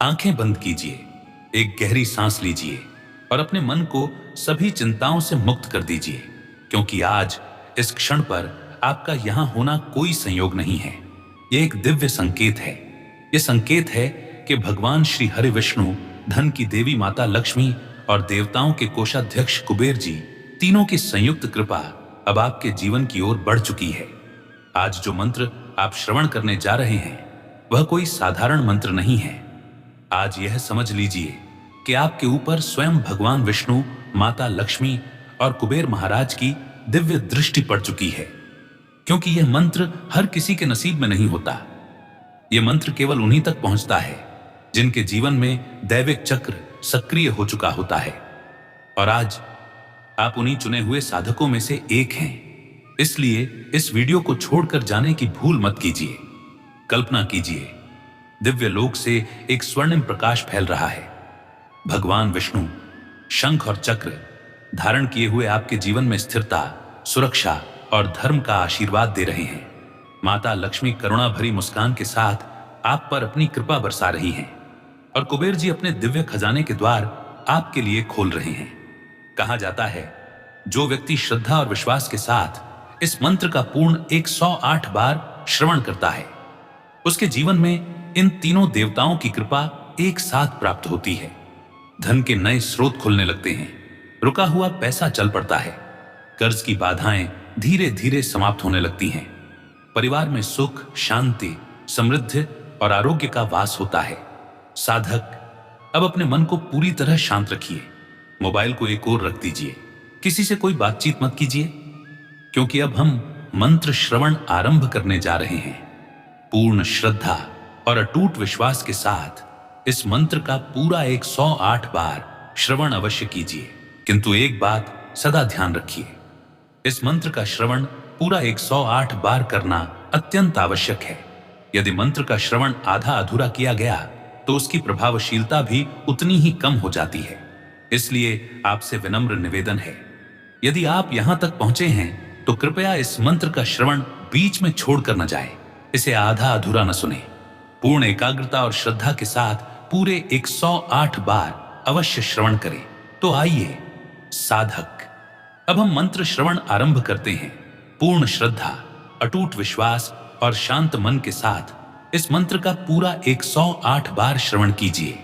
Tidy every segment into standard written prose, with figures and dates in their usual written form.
आंखें बंद कीजिए, एक गहरी सांस लीजिए और अपने मन को सभी चिंताओं से मुक्त कर दीजिए, क्योंकि आज इस क्षण पर आपका यहां होना कोई संयोग नहीं है। यह एक दिव्य संकेत है। यह संकेत है कि भगवान श्री हरि विष्णु, धन की देवी माता लक्ष्मी और देवताओं के कोषाध्यक्ष कुबेर जी, तीनों की संयुक्त कृपा अब आपके जीवन की ओर बढ़ चुकी है। आज जो मंत्र आप श्रवण करने जा रहे हैं वह कोई साधारण मंत्र नहीं है। आज यह समझ लीजिए कि आपके ऊपर स्वयं भगवान विष्णु, माता लक्ष्मी और कुबेर महाराज की दिव्य दृष्टि पड़ चुकी है, क्योंकि यह मंत्र हर किसी के नसीब में नहीं होता। यह मंत्र केवल उन्हीं तक पहुंचता है जिनके जीवन में दैविक चक्र सक्रिय हो चुका होता है। और आज आप उन्हीं चुने हुए साधकों में से एक हैं। इसलिए इस वीडियो को छोड़कर जाने की भूल मत कीजिए। कल्पना कीजिए, दिव्य लोक से एक स्वर्णिम प्रकाश फैल रहा है। भगवान विष्णु शंख और चक्र धारण किए हुए आपके जीवन में स्थिरता, सुरक्षा और धर्म का आशीर्वाद दे रहे हैं। माता लक्ष्मी करुणा भरी मुस्कान के साथ आप पर अपनी कृपा बरसा रही हैं और कुबेर जी अपने दिव्य खजाने के द्वार आपके लिए खोल रहे हैं। कहा जाता है, जो व्यक्ति श्रद्धा और विश्वास के साथ इस मंत्र का पूर्ण 108 बार श्रवण करता है, उसके जीवन में इन तीनों देवताओं की कृपा एक साथ प्राप्त होती है। धन के नए स्रोत खुलने लगते हैं, रुका हुआ पैसा चल पड़ता है, कर्ज की बाधाएं धीरे धीरे समाप्त होने लगती हैं, परिवार में सुख, शांति, समृद्धि और आरोग्य का वास होता है। साधक अब अपने मन को पूरी तरह शांत रखिए। मोबाइल को एक ओर रख दीजिए, किसी से कोई बातचीत मत कीजिए, क्योंकि अब हम मंत्र श्रवण आरंभ करने जा रहे हैं। पूर्ण श्रद्धा और अटूट विश्वास के साथ इस मंत्र का पूरा 108 बार श्रवण अवश्य कीजिए। किंतु एक बात सदा ध्यान रखिए, इस मंत्र का श्रवण पूरा 108 बार करना अत्यंत आवश्यक है। यदि मंत्र का श्रवण आधा अधूरा किया गया तो उसकी प्रभावशीलता भी उतनी ही कम हो जाती है। इसलिए आपसे विनम्र निवेदन है, यदि आप यहां तक पहुंचे हैं तो कृपया इस मंत्र का श्रवण बीच में छोड़कर न जाए, इसे आधा अधूरा न सुने। पूर्ण एकाग्रता और श्रद्धा के साथ पूरे 108 बार अवश्य श्रवण करें। तो आइए साधक, अब हम मंत्र श्रवण आरंभ करते हैं। पूर्ण श्रद्धा, अटूट विश्वास और शांत मन के साथ इस मंत्र का पूरा 108 बार श्रवण कीजिए।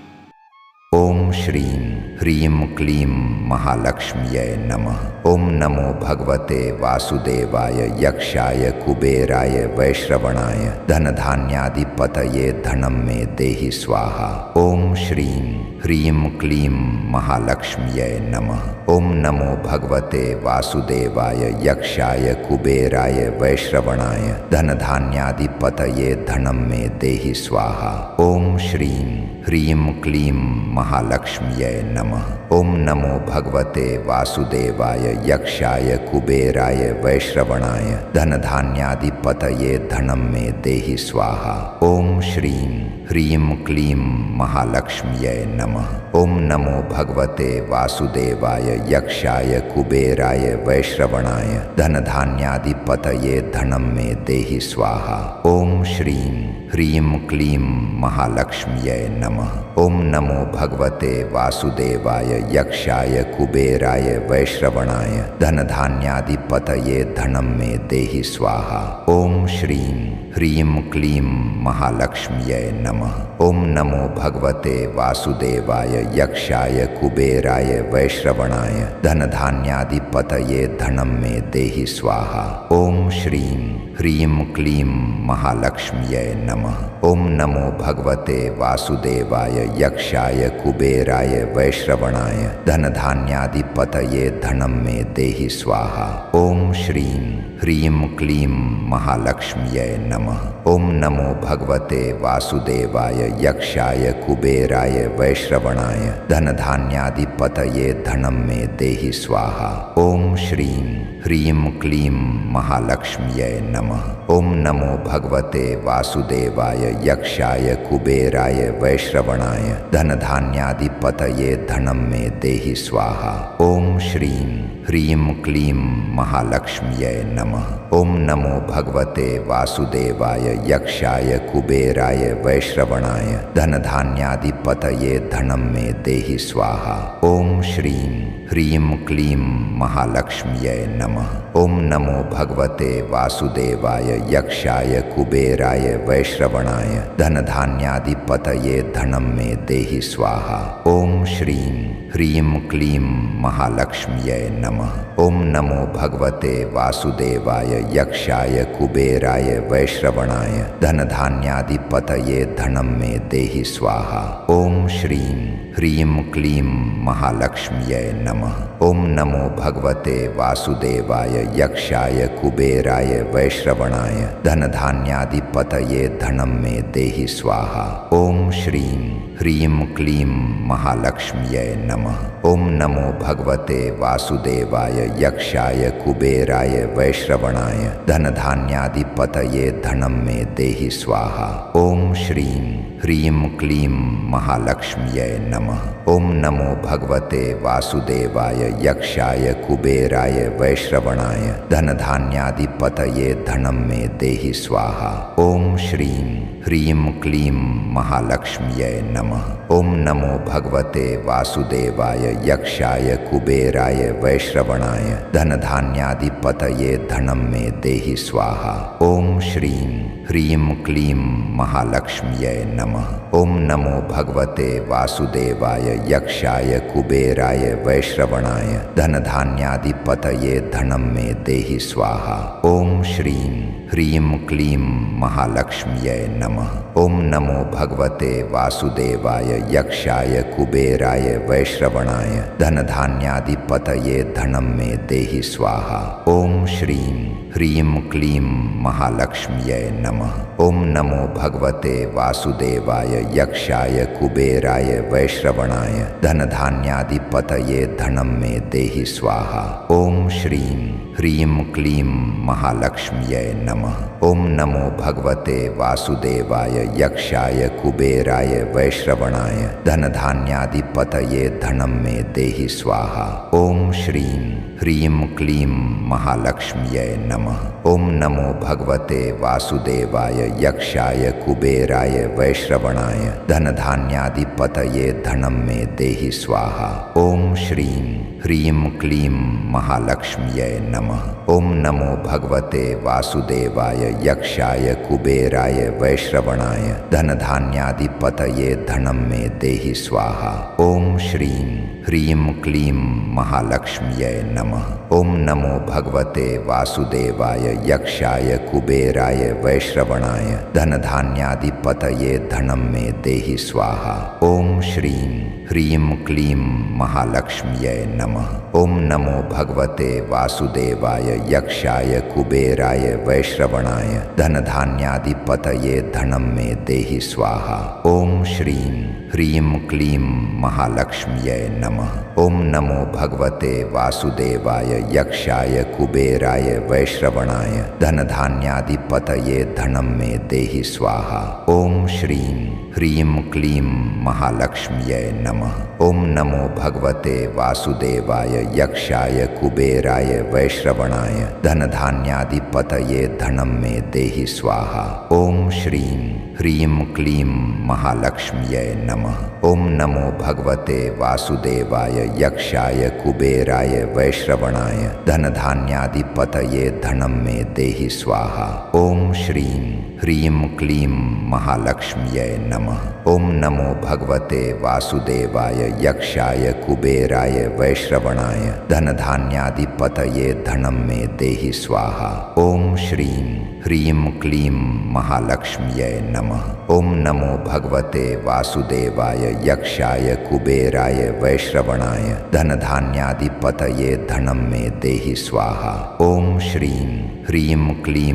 ओम श्रीं ह्रीं क्लीं महालक्ष्म्यै नमः। ओम नमो भगवते वासुदेवाय यक्षाय कुबेराय वैश्रवणाय धनधान्याधिपतये धनं मे देहि स्वाहा। ओम श्रीं ह्रीं क्लीं महालक्ष्म्यै नमः। ओम नमो भगवते वासुदेवाय यक्षाय कुबेराय वैश्रवणाय धनधान्याधिपतये धनं मे देहि स्वाहा। ओम श्रीं ह्रीं क्लीं महालक्ष्म्यै नमः। ओम नमो भगवते वासुदेवाय यक्षाय कुबेराय वैश्रवणाय धनधान्याधिपतये धनं मे देहि स्वाहा। ओम श्रीं ह्रीं क्लीं महालक्ष्म्यै नमः। ओम नमो भगवते वासुदेवाय यक्षाय कुबेराय वैश्रवणाय धनधान्याधिपतये धनं मे देहि स्वाहा। ओम श्रीं ह्रीं क्लीं महालक्ष्म्यै नमः। ओम नमो भगवते वासुदेवाय यक्षाय कुबेराय वैश्रवणाय धनधान्याधिपतये धनं मे देहि स्वाहा। ओम श्रीं ह्रीं क्लीं महालक्ष्म्यै नमः। ओम नमो भगवते वासुदेवाय यक्षाय कुबेराय वैश्रवणाय धनधान्याधिपतये धनं मे देहि स्वाहा। ओम श्रीं ह्रीं क्लीं महालक्ष्म्यै नमः। ओम नमो भगवते वासुदेवाय यक्षाय कुबेराय वैश्रवणाय धनधान्याधिपतये धनं मे देहि स्वाहा। ओम श्रीं ह्रीं क्लीं महालक्ष्म्यै नमः। ओम नमो भगवते वासुदेवाय यक्षाय कुबेराय वैश्रवणाय धनधान्याधिपतये धनं मे देहि स्वाहा। ओम श्रीं ह्रीं क्लीं महालक्ष्म्यै नमः। ओम नमो भगवते वासुदेवाय यक्षाय कुबेराय वैश्रवणाय वैश्रवणाय धनधान्यादिपतये धनं मे देहि स्वाहा। ओम श्रीं ह्रीं क्लीं महालक्ष्म्यै नमः। ओम नमो भगवते वासुदेवाय यक्षाय कुबेराय वैश्रवणाय धनधान्यादिपतये धनं मे देहि स्वाहा। ओम श्रीं ह्रीं क्लीं महालक्ष्म्यै नमः। ओम नमो भगवते वासुदेवाय यक्षाय कुबेराय वैश्रवणाय धनधान्यादिपतये धनं मे देहि स्वाहा। ओम श्रीं ह्रीं क्लीं महालक्ष्म्यै नमः। ओम नमो भगवते वासुदेवाय यक्षाय कुबेराय वैश्रवणाय धनधान्यादिपतये धनं मे देहि स्वाहा। ओम श्रीं ह्रीं क्लीं महालक्ष्म्यै नमः। ओम नमो भगवते वासुदेवाय यक्षाय कुबेराय वैश्रवणाय धनधान्यादिपतये धनं मे देहि स्वाहा। ओम श्रीं ह्रीं क्लीं महालक्ष्म्यै नमः। ओम नमो भगवते वासुदेवाय यक्षाय कुबेराय वैश्रवणाय धनधान्यादिपतये धनं मे देहि स्वाहा। ओम श्रीं ह्रीं क्लीं महालक्ष्म्यै नमः। ओम नमो भगवते वासुदेवाय यक्षाय कुबेराय वैश्रवणाय धनधान्यादिपतये धनं मे देहि स्वाहा। ओम श्रीं ह्रीं क्लीं महालक्ष्म्यै नमः। ओम नमो भगवते वासुदेवाय यक्षाय कुबेराय वैश्रवणाय धनधान्यादिपतये धनं मे देहि स्वाहा। ओम श्रीं ह्रीं क्लीं महालक्ष्म्यै नमः। ओम नमो भगवते वासुदेवाय यक्षाय कुबेराय वैश्रवणाय धनधान्यादिपतये धनं मे देहि स्वाहा। ओम श्रीं ह्रीं क्लीं महालक्ष्म्यै नमः। ओम नमो भगवते वासुदेवाय यक्षाय कुबेराय वैश्रवणाय धनधान्यादिपतये धनं मे देहि स्वाहा। ओम श्रीं ह्रीं क्लीं महालक्ष्म्यै नमः। ओम नमो भगवते वासुदेवाय यक्षाय कुबेराय वैश्रवणाय धनधान्यादिपतये धनं मे देहि स्वाहा। ओम श्रीं ह्रीं क्लीं महालक्ष्म्यै नमः। ओम नमो भगवते वासुदेवाय यक्षाय कुबेराय वैश्रवणाय धनधान्यादिपतये धनं मे देहि स्वाहा। ओम श्रीं ह्रीं क्लीं महालक्ष्म्यै नमः। ओम नमो भगवते वासुदेवाय यक्षाय कुबेराय वैश्रवणाय धनधान्यादिपतये धनं मे देहि स्वाहा। ओम श्रीं ह्रीं क्लीं महालक्ष्म्यै नमः। ओम नमो भगवते वासुदेवाय यक्षाय कुबेराय वैश्रवणाय धनधान्यादिपतये धनं मे देहि स्वाहा। ओम श्रीं ह्रीं क्लीं महालक्ष्म्यै नमः। ओम नमो भगवते वासुदेवाय यक्षाय कुबेराय वैश्रवणाय धनधान्यादिपतये धनं मे देहि स्वाहा। ओम श्रीं ह्रीं क्लीं महालक्ष्म्यै नमः। ओम नमो भगवते वासुदेवाय यक्षाय कुबेराय वैश्रवणाय धनधान्यादिपतये धनं मे देहि स्वाहा। ओम श्रीं ह्रीं क्लीं महालक्ष्म्यै नमः। ओम नमो भगवते वासुदेवाय यक्षाय कुबेराय वैश्रवणाय धनधान्यादिपतये धनं मे देहि स्वाहा। ओम श्रीं ह्रीं क्लीं महालक्ष्म्यै नमः। ओम नमो भगवते वासुदेवाय यक्षाय कुबेराय वैश्रवणाय धनधान्यादिपतये धनं मे देहि स्वाहा। ओम श्रीं ह्रीं क्लीं महालक्ष्म्यै नमः। ओम नमो भगवते वासुदेवाय यक्षाय कुबेराय वैश्रवणाय धनधान्यादिपतये धनं मे देहि स्वाहा। ओम श्रीं ह्रीं क्लीं महालक्ष्म्यै नमः। ओम नमो भगवते वासुदेवाय यक्षाय कुबेराय वैश्रवणाय धनधान्यादिपतये धनं मे देहि स्वाहा। ओम श्रीं ह्रीं क्लीं महालक्ष्म्यै नमः। ओम नमो भगवते वासुदेवाय यक्षाय कुबेराय वैश्रवणाय धनधान्यादिपतये धनं मे देहि स्वाहा। ओम श्रीं ह्रीं क्लीं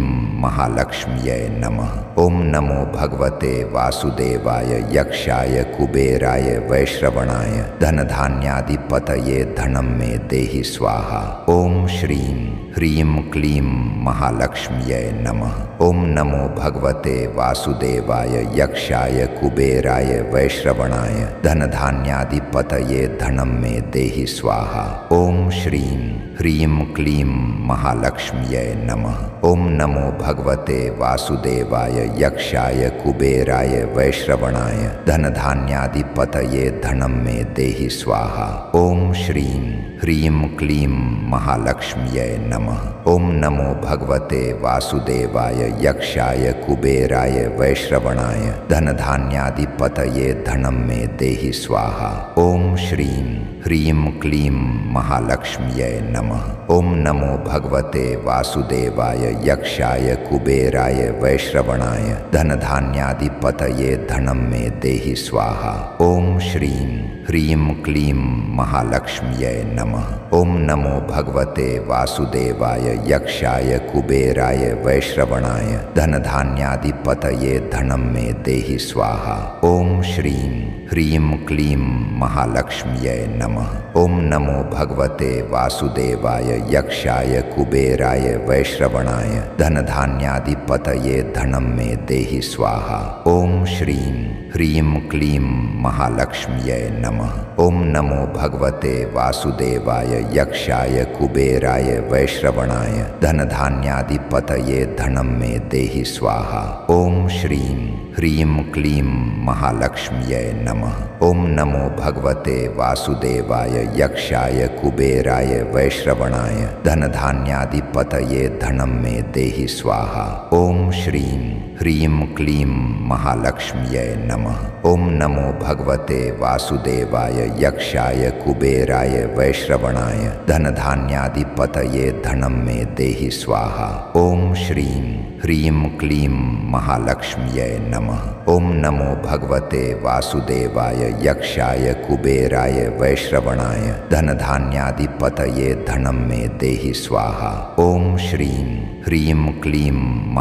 महालक्ष्म्यै नमः। ओम नमो भगवते वासुदेवाय यक्षाय कुबेराय वैश्रवणाय धनधान्याधिपतये धनं मे देहि स्वाहा। ओम श्रीं ह्रीं क्लीं महालक्ष्म्यै नमः। ओम नमो भगवते वासुदेवाय यक्षाय कुबेराय वैश्रवणाय धनधान्याधिपतये धनं मे देहि स्वाहा। ओम श्रीं ह्रीं क्लीं महालक्ष्म्यै नमः। ओम नमो भगवते वासुदेवाय यक्षाय कुबेराय वैश्रवणाय धनधान्याधिपतये धनं मे देहि स्वाहा। ओम श्रीं ह्रीं क्लीं महालक्ष्म्यै नमः। ओम नमो भगवते वासुदेवाय यक्षाय कुबेराय वैश्रवणाय धनधान्याधिपतये धनं मे देहि स्वाहा। ओम श्रीं ह्रीं क्लीं महालक्ष्म्यै नमः। ओम नमो भगवते वासुदेवाय यक्षाय कुबेराय वैश्रवणाय धनधान्याधिपतये धनं मे देहि स्वाहा। ओम श्रीं ह्रीं क्लीं महालक्ष्म्यै नमः। ओम नमो भगवते वासुदेवाय यक्षाय कुबेराय वैश्रवणाय धनधान्याधिपतये धनं मे देहि स्वाहा। ओम श्रीं ह्रीं क्लीं महालक्ष्म्यै नमः। ओम नमो भगवते वासुदेवाय यक्षाय कुबेराय वैश्रवणाय धनधान्याधिपतये धनं मे देहि स्वाहा। ओम श्रीं ह्रीं क्लीं महालक्ष्म्यै नमः। ओम नमो भगवते वासुदेवाय यक्षाय कुबेराय वैश्रवणाय धनधान्याधिपतये धनं मे देहि स्वाहा। ओम श्रीं ह्रीं क्लीं महालक्ष्म्यै नमः। ओम नमो भगवते वासुदेवाय यक्षाय कुबेराय वैश्रवणाय धनधान्याधिपतये धनं मे देहि स्वाहा। ओम श्रीं ह्रीं क्लीं महालक्ष्म्यै नमः। ओम नमो भगवते वासुदेवाय यक्षाय कुबेराय वैश्रवणाय धनधान्याधिपतये धनं मे देहि स्वाहा। ओम श्रीं ह्रीं क्लीं महालक्ष्म्यै नमः। ओम नमो भगवते वासुदेवाय यक्षाय कुबेराय वैश्रवणाय धनधान्याधिपतये धनं मे देहि स्वाहा। ओम श्रीं ह्रीं क्लीं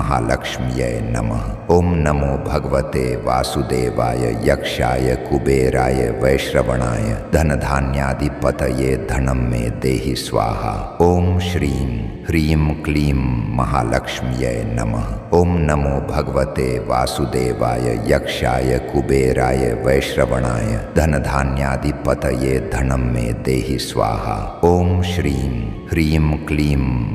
महालक्ष्म्यै नमः। ओम नमो भगवते वासुदेवाय यक्षाय कुबेराय वैश्रवणाय धनधान्याधिपतये धनं मे देहि स्वाहा। ओम श्रीं ह्रीं क्लीं महालक्ष्म्यै नमः। ओम नमो भगवते वासुदेवाय यक्षाय कुबेराय वैश्रवणाय धनधान्याधिपतये धनं मे देहि स्वाहा। ओम श्रीं ह्रीं क्लीं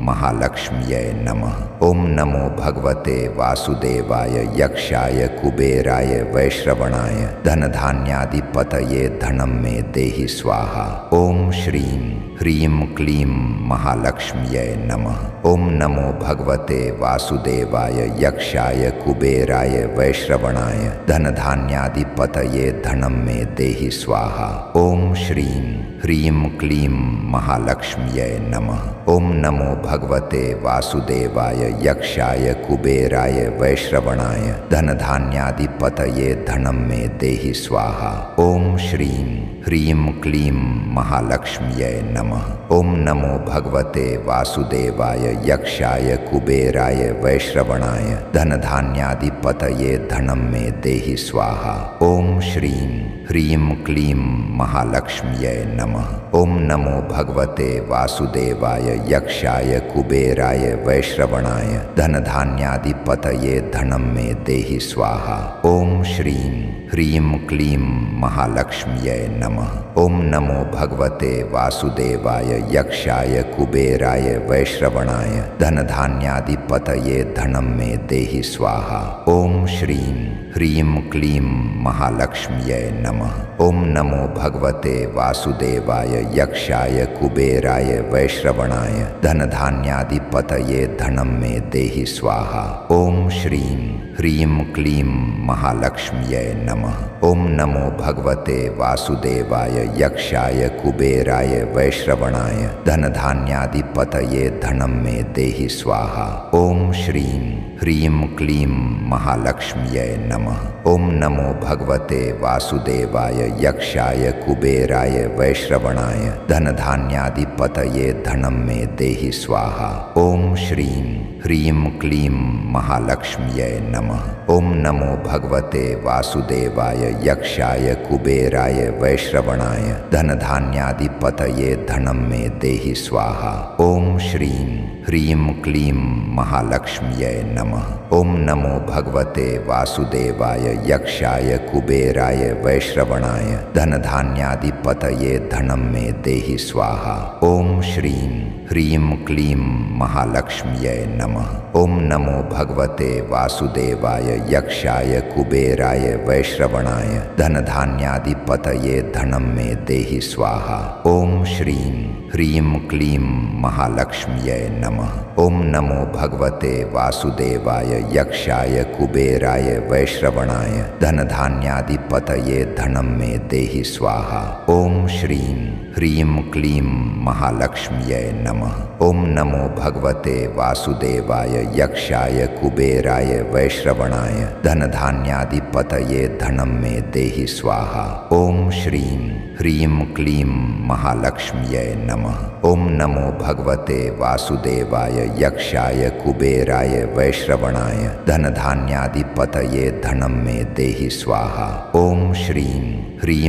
महालक्ष्म्यै नमः। ओम नमो भगवते वासुदेवाय यक्षाय कुबेराय वैश्रवणाय धनधान्याधिपतये धनं मे देहि स्वाहा। ओम श्रीं ह्रीं क्लीं महालक्ष्म्यै नमः। ओम नमो भगवते वासुदेवाय यक्षाय कुबेराय वैश्रवणाय धनधान्याधिपतये धनं मे देहि स्वाहा। ओम श्रीं ह्रीं क्लीं महालक्ष्म्यै नमः। ओम नमो भगवते वासुदेवाय यक्षाय कुबेराय वैश्रवणाय धनधान्याधिपतये धनं मे देहि स्वाहा। ओम श्रीं ह्रीं क्लीं महालक्ष्म्यै नमः। ओम नमो भगवते वासुदेवाय यक्षाय कुबेराय वैश्रवणाय धनधान्याधिपतये धनं मे देहि स्वाहा। ओम श्रीं ह्रीं क्लीं महालक्ष्म्यै नमः। ओम नमो भगवते वासुदेवाय यक्षाय कुबेराय वैश्रवणाय धनधान्याधिपतये धनं मे देहि स्वाहा। ओम श्रीं ह्रीं क्लीं महालक्ष्म्यै नमः। ओम नमो भगवते वासुदेवाय यक्षाय कुबेराय वैश्रवणाय धनधान्याधिपतये धनं मे देहि स्वाहा। ओम श्रीं ह्रीं क्लीं महालक्ष्म्यै नमः। ओम नमो भगवते वासुदेवाय यक्षाय कुबेराय वैश्रवणाय धनधान्याधिपतये धनं मे देहि स्वाहा। ओम श्रीं ह्रीं क्लीं महालक्ष्म्यै नमः। ओम नमो भगवते वासुदेवाय यक्षाय कुबेराय वैश्रवणाय धनधान्याधिपतये धनं मे देहि स्वाहा। ओम श्रीं ह्रीं क्लीं महालक्ष्म्यै नमः। ओम नमो भगवते वासुदेवाय यक्षाय कुबेराय वैश्रवणाय धनधान्याधिपतये धनं मे देहि स्वाहा। ओम श्रीं ह्रीं क्लीं महालक्ष्म्यै नमः। ओम नमो भगवते वासुदेवाय यक्षाय कुबेराय वैश्रवणाय धनधान्याधिपतये धनं मे देहि स्वाहा। ओम श्रीं ह्रीं क्लीं महालक्ष्म्यै नमः। ओम नमो भगवते वासुदेवाय यक्षाय कुबेराय वैश्रवणाय धनधान्याधिपतये धनं मे देहि स्वाहा। ओम श्रीं ह्रीं क्लीं महालक्ष्म्यै नमः। ओम नमो भगवते वासुदेवाय यक्षाय कुबेराय वैश्रवणाय धनधान्याधिपतये धनं मे देहि स्वाहा। ओम श्रीं ह्रीं क्लीं महालक्ष्म्यै नमः। ओम नमो भगवते वासुदेवाय यक्षाय कुबेराय वैश्रवणाय धनधान्याधिपतये धनं मे देहि स्वाहा। ओम श्रीं ह्रीं क्लीं महालक्ष्म्यै नमः। ओम नमो भगवते वासुदेवाय यक्षाय कुबेराय वैश्रवणाय धनधान्याधिपतये धनं मे देहि स्वाहा। ओम श्रीं ह्रीं क्लीं महालक्ष्म्यै नमः। ओम नमो भगवते वासुदेवाय यक्षाय कुबेराय वैश्रवणाय धनधान्याधिपतये धनं मे देहि स्वाहा। ओम श्रीं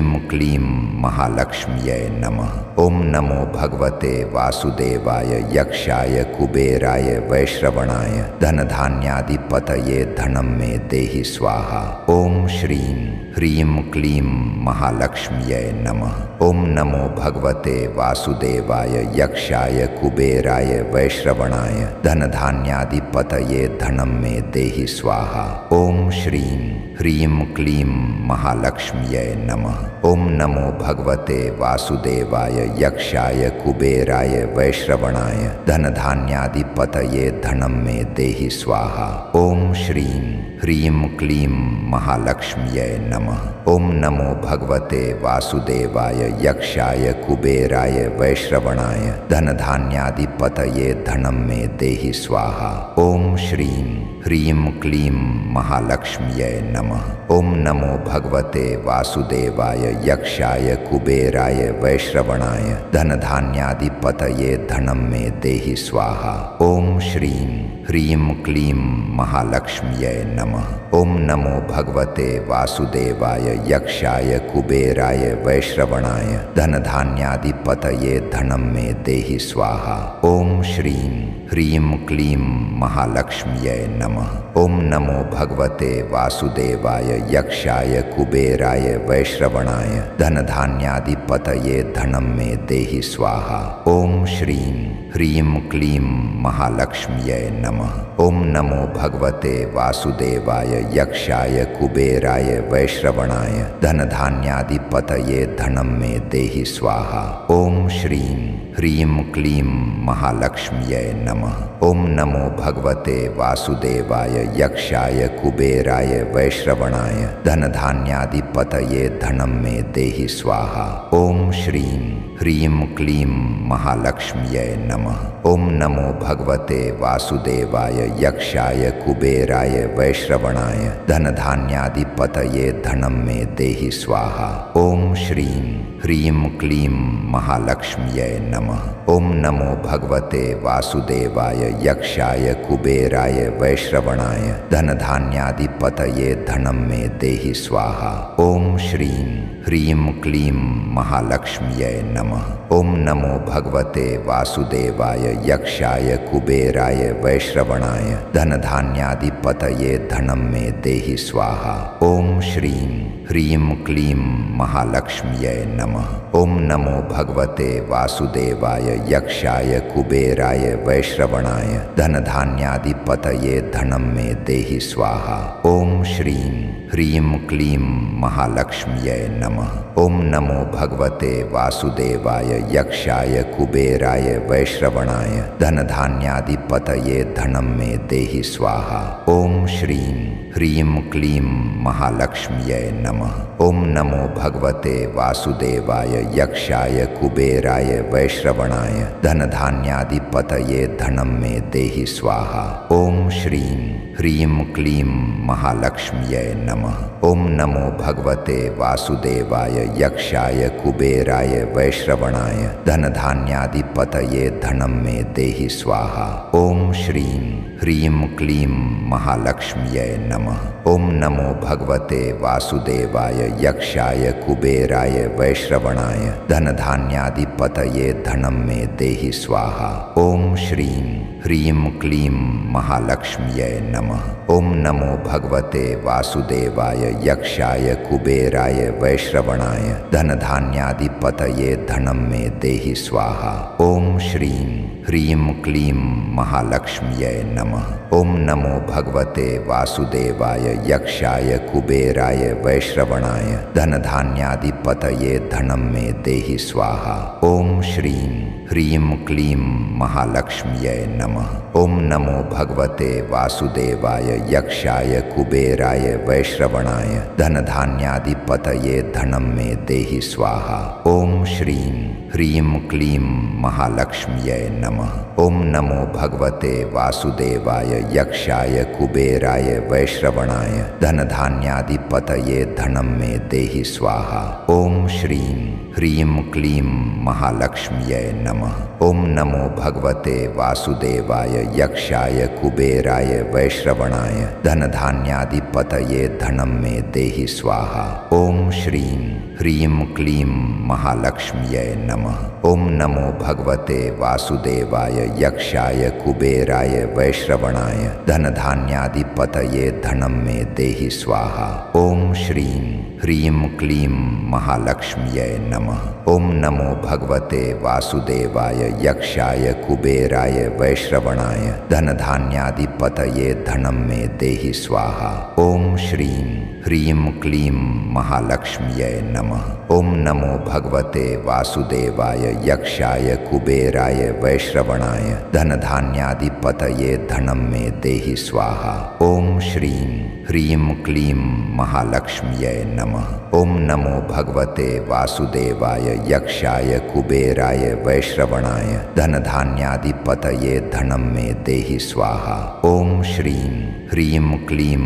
ह्रीं क्लीं महालक्ष्म्यै नमः। ओम नमो भगवते वासुदेवाय यक्षाय कुबेराय वैश्रवणाय धनधान्याधिपतये धनं मे देहि स्वाहा। ओम श्रीं ह्रीं क्लीं महालक्ष्म्यै नमः। ओम नमो भगवते वासुदेवाय यक्षाय कुबेराय वैश्रवणाय धनधान्याधिपतये धनं मे देहि स्वाहा। ओम श्रीं ह्रीं क्लीं महालक्ष्म्यै नमः। ओम नमो भगवते वासुदेवाय यक्षाय कुबेराय वैश्रवणाय धनधान्याधिपतये धनं मे देहि स्वाहा। ओम श्रीं ह्रीं क्लीं महालक्ष्म्यै नमः। ओम नमो भगवते वासुदेवाय यक्षाय कुबेराय वैश्रवणाय धनधान्याधिपतये धनं मे देहि स्वाहा। ओम श्रीं ह्रीं क्लीं महालक्ष्म्यै नमः। ओम नमो भगवते वासुदेवाय यक्षाय कुबेराय वैश्रवणाय धनधान्याधिपतये धनं मे देहि स्वाहा। ओम श्रीं ह्रीं क्लीं महालक्ष्म्यै नमः। ओम नमो भगवते वासुदेवाय यक्षाय कुबेराय वैश्रवणाय धनधान्याधिपतये धनं मे देहि स्वाहा। ओम श्रीं ह्रीं क्लीं महालक्ष्म्यै नमः। ओम नमो भगवते वासुदेवाय यक्षाय कुबेराय वैश्रवणाय धनधान्याधिपतये धनं मे देहि स्वाहा। ओम श्रीं ह्रीं क्लीं महालक्ष्म्यै नमः। ओम नमो भगवते वासुदेवाय यक्षाय कुबेराय वैश्रवणाय धनधान्याधिपतये धनं मे देहि स्वाहा। ओम श्रीं ह्रीं क्लीं महालक्ष्म्यै नमः। ओम नमो भगवते वासुदेवाय यक्षाय कुबेराय वैश्रवणाय धनधान्याधिपतये धनं मे देहि स्वाहा। ओम श्रीं ह्रीं क्लीं महालक्ष्म्यै नमः। ओम नमो भगवते वासुदेवाय यक्षाय कुबेराय वैश्रवणाय धनधान्याधिपतये धनं मे देहि स्वाहा। ओम श्रीं ह्रीं क्लीं महालक्ष्म्यै नमः। ओम नमो भगवते वासुदेवाय यक्षाय कुबेराय वैश्रवणाय धनधान्याधिपतये धनं मे देहि स्वाहा। ओम श्रीं ह्रीं क्लीं महालक्ष्म्यै नमः। ओम नमो भगवते वासुदेवाय यक्षाय कुबेराय वैश्रवणाय धनधान्याधिपतये धनं मे देहि स्वाहा। ओम श्रीं ह्रीं क्लीं महालक्ष्म्यै नमः। ओम नमो भगवते वासुदेवाय यक्षाय कुबेराय वैश्रवणाय धनधान्याधिपतये धनं मे देहि स्वाहा। ओम श्रीं ह्रीं क्लीं महालक्ष्म्यै नमः। ओम नमो भगवते वासुदेवाय यक्षाय कुबेराय वैश्रवणाय धनधान्याधिपतये धनं मे देहि स्वाहा। ओम श्रीं ह्रीं क्लीं महालक्ष्म्यै नमः। ओम नमो भगवते वासुदेवाय यक्षाय कुबेराय वैश्रवणाय धनधान्याधिपतये धनं मे देहि स्वाहा। ओम श्रीं ह्रीं क्लीं महालक्ष्म्यै नमः। नमः। ओम नमो भगवते वासुदेवाय यक्षाय कुबेराय वैश्रवणाय धनधान्याधिपतये धनं मे देहि स्वाहा। ओम श्रीं ह्रीं क्लीं महालक्ष्म्यै नमः। ओम नमो भगवते वासुदेवाय यक्षाय कुबेराय वैश्रवणाय धनधान्याधिपतये धनं मे देहि स्वाहा। ओम श्रीं ह्रीं क्लीं महालक्ष्म्यै नमः। ओम नमो भगवते वासुदेवाय यक्षाय कुबेराय वैश्रवणाय धनधान्याधिपतये धनं मे देहि स्वाहा। ओम श्रीं ह्रीं क्लीं महालक्ष्म्यै नमः। ओम नमो भगवते वासुदेवाय यक्षाय कुबेराय वैश्रवणाय धनधान्याधिपतये धनं मे देहि स्वाहा। ओम श्रीं ह्रीं क्लीं महालक्ष्म्यै नमः। ओम नमो भगवते वासुदेवाय यक्षाय कुबेराय वैश्रवणाय धनधान्याधिपतये धनं मे देहि स्वाहा। ओम श्रीं ह्रीं क्लीं महालक्ष्म्यै नमः। ओम नमो भगवते वासुदेवाय यक्षाय कुबेराय वैश्रवणाय धनधान्याधिपतये धनं मे देहि स्वाहा। ओम श्रीं ह्रीं क्लीं महालक्ष्म्यै नमः। ओम नमो भगवते वासुदेवाय यक्षाय कुबेराय वैश्रवणाय धनधान्याधिपतये धनं मे देहि स्वाहा। ओम श्रीं ह्रीं क्लीं महालक्ष्म्यै नमः। ओम नमो भगवते वासुदेवाय यक्षाय कुबेराय वैश्रवणाय धनधान्याधिपतये धनं मे देहि स्वाहा। ओम श्रीं ह्रीं क्लीं महालक्ष्म्यै नमः। ओम नमो भगवते वासुदेवाय यक्षाय कुबेराय वैश्रवणाय धनधान्याधिपतये धनं मे देहि स्वाहा। ओम श्रीं ह्रीं क्लीं महालक्ष्म्यै नमः। ओम नमो भगवते वासुदेवाय यक्षाय कुबेराय वैश्रवणाय धनधान्याधिपतये धनं मे देहि स्वाहा। ओम श्रीं ह्रीं क्लीं महालक्ष्म्यै नमः। ओम नमो भगवते वासुदेवाय यक्षाय कुबेराय वैश्रवणाय धनधान्याधिपतये धनं मे देहि स्वाहा। ओम श्रीं ह्रीं क्लीं महालक्ष्म्यै नमः। ओम नमो भगवते वासुदेवाय यक्षाय कुबेराय वैश्रवणाय धनधान्याधिपतये धनं मे देहि स्वाहा। ओम श्रीं ह्रीं क्लीं महालक्ष्म्यै नमः। ओम नमो भगवते वासुदेवाय यक्षाय कुबेराय वैश्रवणाय धनधान्याधिपतये धनं मे देहि स्वाहा। ओम श्रीं ह्रीं क्लीं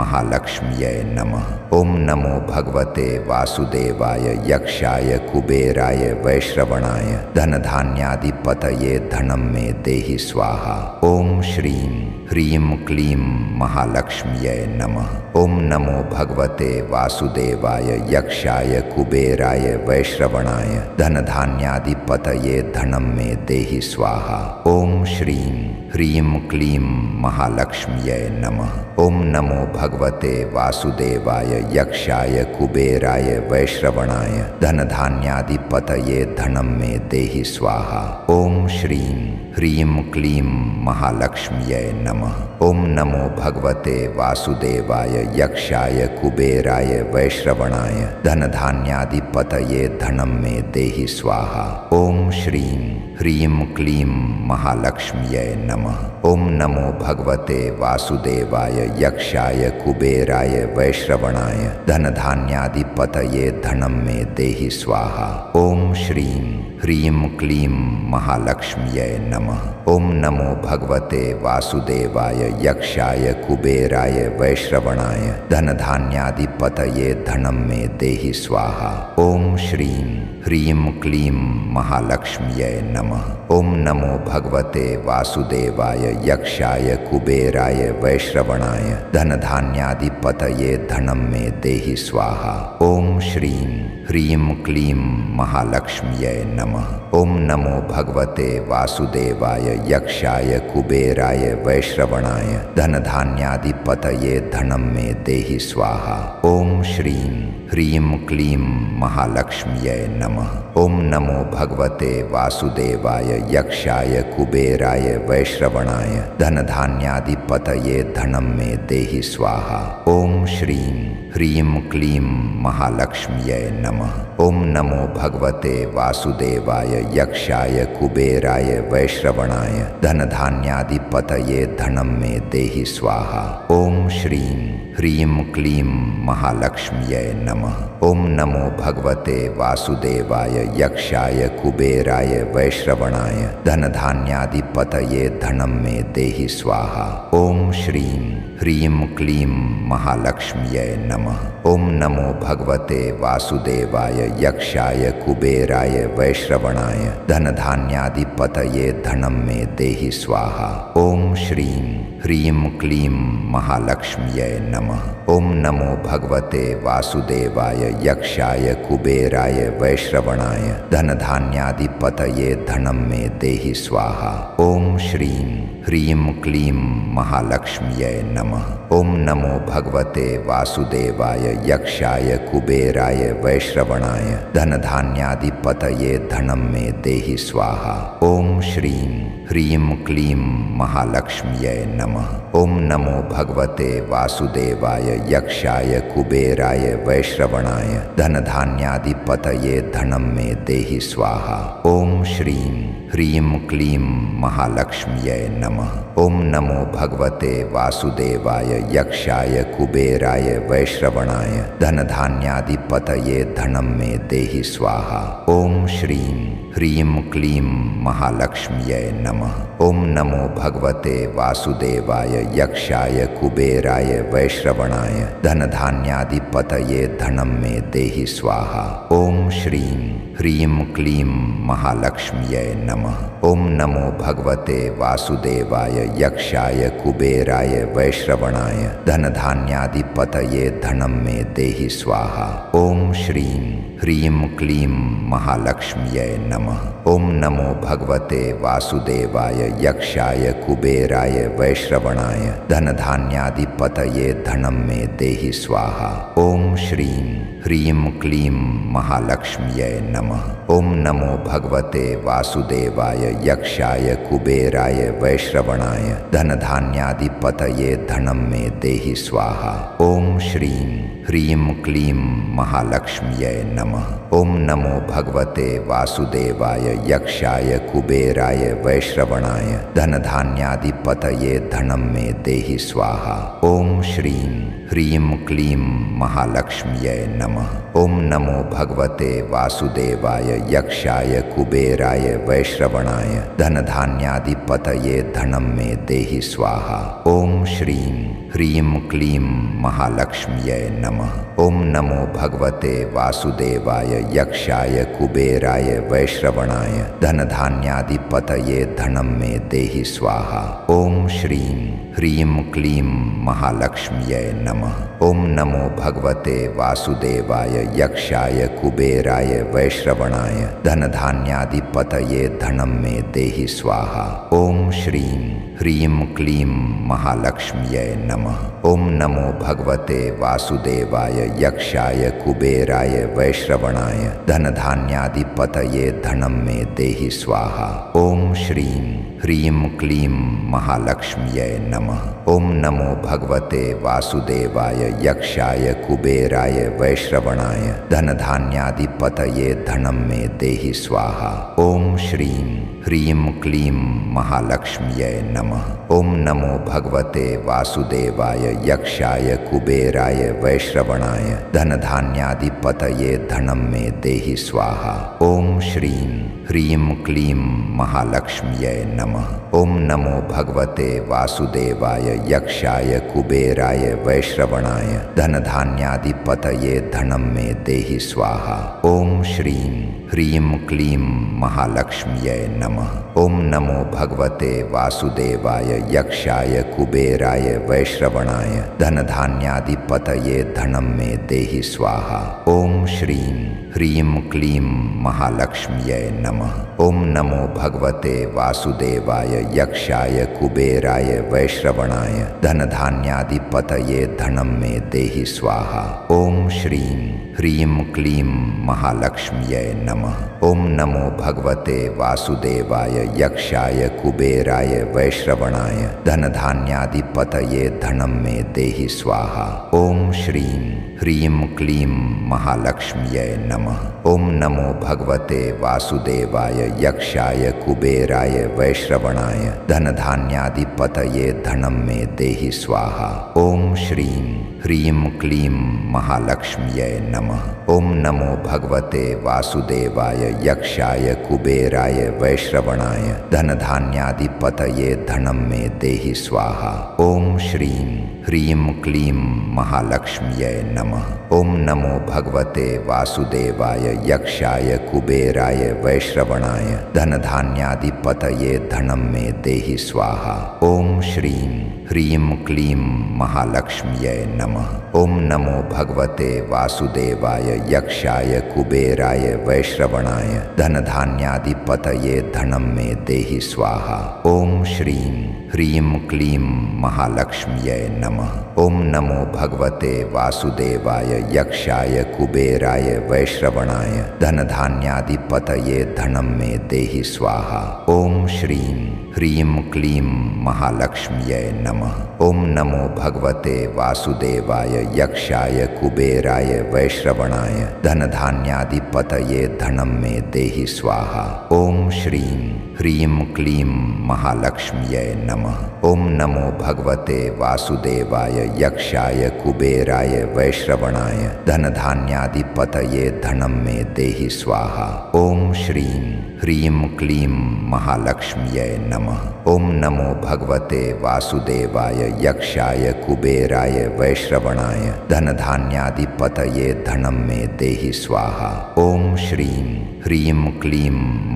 महालक्ष्म्यै नमः। ओम नमो भगवते वासुदेवाय यक्षाय कुबेराय वैश्रवणाय धनधान्याधिपतये धनं मे देहि स्वाहा। ओम श्रीं ह्रीं क्लीं महालक्ष्म्यै नमः। ओम नमो भगवते वासुदेवाय यक्षाय कुबेराय वैश्रवणाय धनधान्याधिपतये धनं मे देहि स्वाहा। ओम श्रीं ह्रीं क्लीं महालक्ष्म्यै नमः। ओम नमो भगवते वासुदेवाय यक्षाय कुबेराय वैश्रवणाय धनधान्याधिपतये धनं मे देहि स्वाहा। ओम श्रीं ह्रीं क्लीं महालक्ष्म्यै नमः। ओम नमो भगवते वासुदेवाय यक्षाय कुबेराय वैश्रवणाय धनधान्याधिपतये धनं मे देहि स्वाहा। ओम श्रीं ह्रीं क्लीं महालक्ष्म्यै नमः। ओम नमो भगवते वासुदेवाय यक्षाय कुबेराय वैश्रवणाय धनधान्याधिपतये धनं मे देहि स्वाहा। ओम श्रीं ह्रीं क्लीं महालक्ष्म्यै नमः। ओम नमो भगवते वासुदेवाय यक्षाय कुबेराय वैश्रवणाय धनधान्याधिपतये धनं मे देहि स्वाहा। ओम श्रीं ह्रीं क्लीं महालक्ष्म्यै नमः। ओम नमो भगवते वासुदेवाय यक्षाय कुबेराय वैश्रवणाय धनधान्याधिपतये धनं मे देहि स्वाहा। ओम श्रीं ह्रीं क्लीं महालक्ष्म्यै नमः। ओम नमो भगवते वासुदेवाय यक्षाय कुबेराय वैश्रवणाय धनधान्याधिपतये धनं मे देहि स्वाहा। ओम श्रीं ह्रीं क्लीं महालक्ष्म्यै नमः। ओम नमो भगवते वासुदेवाय यक्षाय कुबेराय वैश्रवणाय धनधान्याधिपतये धनं में देहि स्वाहा। ओम श्रीं ह्रीं क्लीं महालक्ष्म्यै नमः। ओम नमो भगवते वासुदेवाय यक्षाय कुबेराय वैश्रवणाय धनधान्यादिपतये धनं मे देहि स्वाहा। ओम श्रीं ह्रीं क्लीं महालक्ष्म्यै नमः। ओम नमो भगवते वासुदेवाय यक्षाय कुबेराय वैश्रवणाय धनधान्यादिपतये धनं मे देहि स्वाहा। ओम श्रीं ह्रीं क्लीं महालक्ष्म्यै नमः। ओम नमो भगवते वासुदेवाय यक्षाय कुबेराय वैश्रवणाय धनधान्यादिपतये धनं मे देहि स्वाहा। ओम श्रीं ह्रीं क्लीं महालक्ष्म्यै नमः। ओम नमो भगवते वासुदेवाय यक्षाय कुबेराय वैश्रवणाय धनधान्यादिपतये धनं मे देहि स्वाहा। ओम श्रीं ह्रीं क्लीं महालक्ष्म्यै नमः। ओम नमो भगवते वासुदेवाय यक्षाय कुबेराय वैश्रवणाय धनधान्यादिपतये धनं मे देहि स्वाहा। ओम श्रीं ह्रीं क्लीं महालक्ष्म्यै नमः। ओम नमो भगवते वासुदेवाय यक्षाय कुबेराय वैश्रवणाय धनधान्यादिपतये धनं मे देहि स्वाहा। ओम श्रीं ह्रीं क्लीं महालक्ष्म्यै नमः। ओम नमो भगवते वासुदेवाय यक्षाय कुबेराय वैश्रवणाय धनधान्यादिपतये धनं मे देहि स्वाहा। ओम श्रीं ह्रीं क्लीं महालक्ष्म्यै नमः। ओम नमो भगवते वासुदेवाय यक्षाय कुबेराय वैश्रवणाय धनधान्यादिपतये धनं मे देहि स्वाहा। ओम श्रीं ह्रीं क्लीं महालक्ष्म्यै नमः। ओम नमो भगवते वासुदेवाय यक्षाय कुबेराय वैश्रवणाय धनधान्यादिपतये धनं मे देहि स्वाहा। ओम श्रीं ह्रीं क्लीं महालक्ष्म्यै नमः। ओम नमो भगवते वासुदेवाय यक्षाय कुबेराय वैश्रवणाय धनधान्यादिपतये धनं मे देहि स्वाहा। ओम श्रीं ह्रीं क्लीं महालक्ष्म्यै नमः। ओम नमो भगवते वासुदेवाय यक्षाय कुबेराय वैश्रवणाय धनधान्यादिपतये धनं मे देहि स्वाहा। ओम श्रीं ह्रीं क्लीं महालक्ष्म्यै नमः। ओम नमो भगवते वासुदेवाय यक्षाय कुबेराय वैश्रवणाय धनधान्यादिपतये धनं मे देहि स्वाहा। ओम श्रीं ह्रीं क्लीं महालक्ष्म्यै नमः। ओम नमो भगवते वासुदेवाय यक्षाय कुबेराय वैश्रवणाय धनधान्यादिपतये धनं मे देहि स्वाहा। ओम श्रीं ह्रीं क्लीं महालक्ष्म्यै नमः। ओम नमो भगवते वासुदेवाय यक्षाय कुबेराय वैश्रवणाय धनधान्यादिपतये धनं मे देहि स्वाहा। ओम श्रीं ह्रीं क्लीं महालक्ष्म्यै नमः। ओम नमो भगवते वासुदेवाय यक्षाय कुबेराय वैश्रवणाय धनधान्यादिपतये धनं मे देहि स्वाहा। ओम श्रीं ह्रीं क्लीं महालक्ष्म्यै नमः। ओम नमो भगवते वासुदेवाय यक्षाय कुबेराय वैश्रवणाय धनधान्यादिपतये धनं मे देहि स्वाहा। ओम श्रीं ह्रीं क्लीं महालक्ष्म्यै नमः। ओम नमो भगवते वासुदेवाय यक्षाय कुबेराय वैश्रवणाय धनधान्यादिपतये धनं मे देहि स्वाहा। ओम श्रीं ह्रीं क्लीं महालक्ष्म्यै नमः। ओम नमो भगवते वासुदेवाय यक्षाय कुबेराय वैश्रवणाय धनधान्यादिपतये धनं मे देहि स्वाहा। ओम श्रीं ह्रीं क्लीं महालक्ष्म्यै नमः। ओम नमो भगवते वासुदेवाय यक्षाय कुबेराय वैश्रवणाय धनधान्यादिपतये धनं मे देहि स्वाहा। ओम श्रीं ह्रीं क्लीं महालक्ष्म्यै नमः। ओम नमो भगवते वासुदेवाय यक्षाय कुबेराय वैश्रवणाय धनधान्यादिपतये धनं मे देहि स्वाहा। ओम श्रीं ह्रीं क्लीं महालक्ष्म्यै नमः। ओम नमो भगवते वासुदेवाय यक्षाय कुबेराय वैश्रवणाय धनधान्यादिपतये धनं मे देहि स्वाहा। ओम श्रीं ह्रीं क्लीं महालक्ष्म्यै नमः। ओम नमो भगवते वासुदेवाय यक्षाय कुबेराय वैश्रवणाय धनधान्यादिपतये पतये धनं मे देहि स्वाहा। ओम श्रीं ह्रीं क्लीं महालक्ष्म्यै नमः। ओम नमो भगवते वासुदेवाय यक्षाय कुबेराय वैश्रवणाय धनधान्यादिपतये धनं मे देहि स्वाहा। ओम श्रीं ह्रीं क्लीं महालक्ष्म्यै नमः। ओम नमो भगवते वासुदेवाय यक्षाय कुबेराय वैश्रवणाय धनधान्यादिपतये धनं मे देहि स्वाहा। ओम श्रीं ह्रीं क्लीं महालक्ष्म्यै नमः। ओम नमो भगवते वासुदेवाय यक्षाय कुबेराय वैश्रवणाय धनधान्यादिपतये धनं मे देहि स्वाहा। ओम श्रीं ह्रीं क्लीं महालक्ष्म्यै नमः। ओम नमो भगवते वासुदेवाय यक्षाय कुबेराय वैश्रवणाय धनधान्यादिपतये धनं मे देहि स्वाहा। ओम श्रीं ह्रीं क्लीं महालक्ष्म्यै नमः। ओम नमो भगवते वासुदेवाय यक्षाय कुबेराय वैश्रवणाय धनधान्यादिपतये धनं मे देहि स्वाहा। ओम श्रीं ह्रीं क्लीं महालक्ष्म्यै नमः। ओम नमो भगवते वासुदेवाय यक्षाय कुबेराय वैश्रवणाय धनधान्यादिपतये धनं मे देहि स्वाहा। ओम श्रीं ह्रीं क्लीं महालक्ष्म्यै नमः। ओम नमो भगवते वासुदेवाय यक्षाय कुबेराय वैश्रवणाय धनधान्यादिपतये धनं मे देहि स्वाहा। ओम श्रीं ह्रीं क्लीं महालक्ष्म्यै नमः। ओम नमो भगवते वासुदेवाय यक्षाय कुबेराय वैश्रवणाय धनधान्यादिपतये धनं मे देहि स्वाहा। ओम श्रीं ह्रीं क्लीं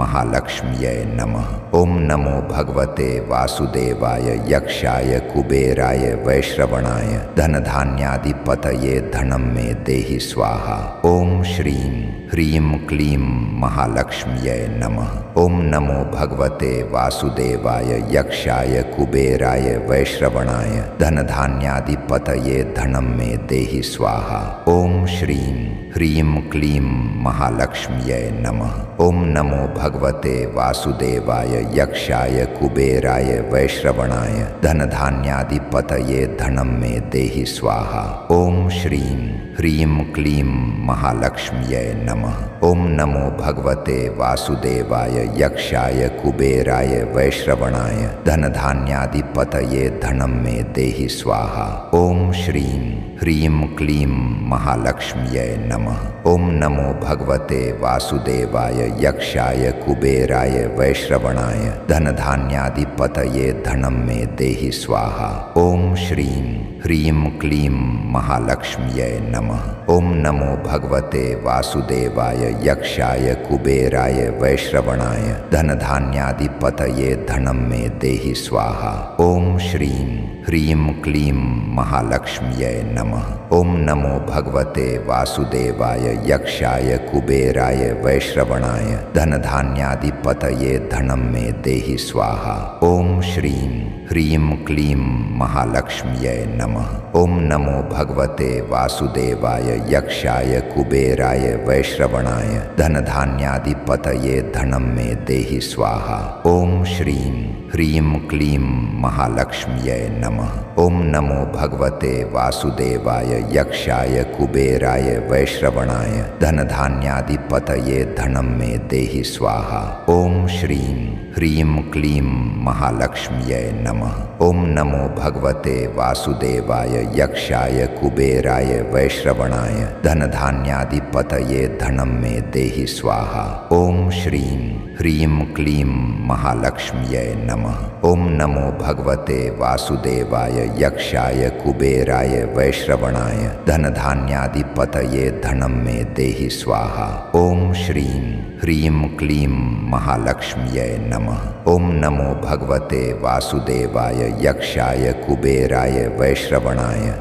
महालक्ष्म्यै नमः। ओम नमो भगवते वासुदेवाय यक्षाय कुबेराय वैश्रवणाय धनधान्यादिपतये धनं मे देहि स्वाहा। ओम श्रीं ह्रीं क्लीं महालक्ष्म्यै नमः। ओम नमो भगवते वासुदेवाय यक्षाय कुबेराय वैश्रवणाय धनधान्यादिपतये धनं मे देहि स्वाहा। ओम श्रीं ह्रीं क्लीं महालक्ष्म्यै नमः। ओम नमो भगवते वासुदेवाय यक्षाय कुबेराय वैश्रवणाय धनधान्यादिपतये धनं मे देहि स्वाहा। ओम श्रीं ह्रीं क्लीं महालक्ष्म्यै नमः। ओम नमो भगवते वासुदेवाय यक्षाय कुबेराय वैश्रवणाय धनधान्यादिपतये धनं मे देहि स्वाहा। ओम श्रीं ह्रीं क्लीं महालक्ष्म्यै नमः। ओम नमो भगवते वासुदेवाय यक्षाय कुबेराय वैश्रवणाय धनधान्यादिपतये धनं मे देहि स्वाहा। ओम श्रीं ह्रीं क्लीं महालक्ष्म्यै नमः। ओम नमो भगवते वासुदेवाय यक्षाय कुबेराय वैश्रवणाय धनधान्यादिपतये धनं मे देहि स्वाहा। ओम श्रीं ह्रीं क्लीं महालक्ष्म्यै नमः। ओम नमो भगवते वासुदेवाय यक्षाय कुबेराय वैश्रवणाय धनधान्यादिपतये धनं मे देहि स्वाहा। ओम श्रीं ह्रीं क्लीं महालक्ष्म्यै नमः। ओम नमो भगवते वासुदेवाय यक्षाय कुबेराय वैश्रवणाय धनधान्यादिपतये धनं मे देहि स्वाहा। ओम श्रीं ह्रीं क्लीं महालक्ष्म्यै नमः। ओम नमो भगवते वासुदेवाय यक्षाय कुबेराय वैश्रवणाय धनधान्यादिपतये धनं मे देहि स्वाहा। ओम श्रीं ह्रीं क्लीं महालक्ष्म्यै नमः। ओम नमो भगवते वासुदेवाय यक्षाय कुबेराय वैश्रवणाय धनधान्यादिपतये धनं मे देहि स्वाहा। ओम श्रीं ह्रीं क्लीं महालक्ष्म्यै नमः। ओम नमो भगवते वासुदेवाय यक्षाय कुबेराय वैश्रवणाय धनधान्यादिपतये धनं मे देहि स्वाहा। ओम श्रीं ह्रीं क्लीं महालक्ष्म्यै नमः। ओम नमो भगवते वासुदेवाय यक्षाय कुबेराय वैश्रवणाय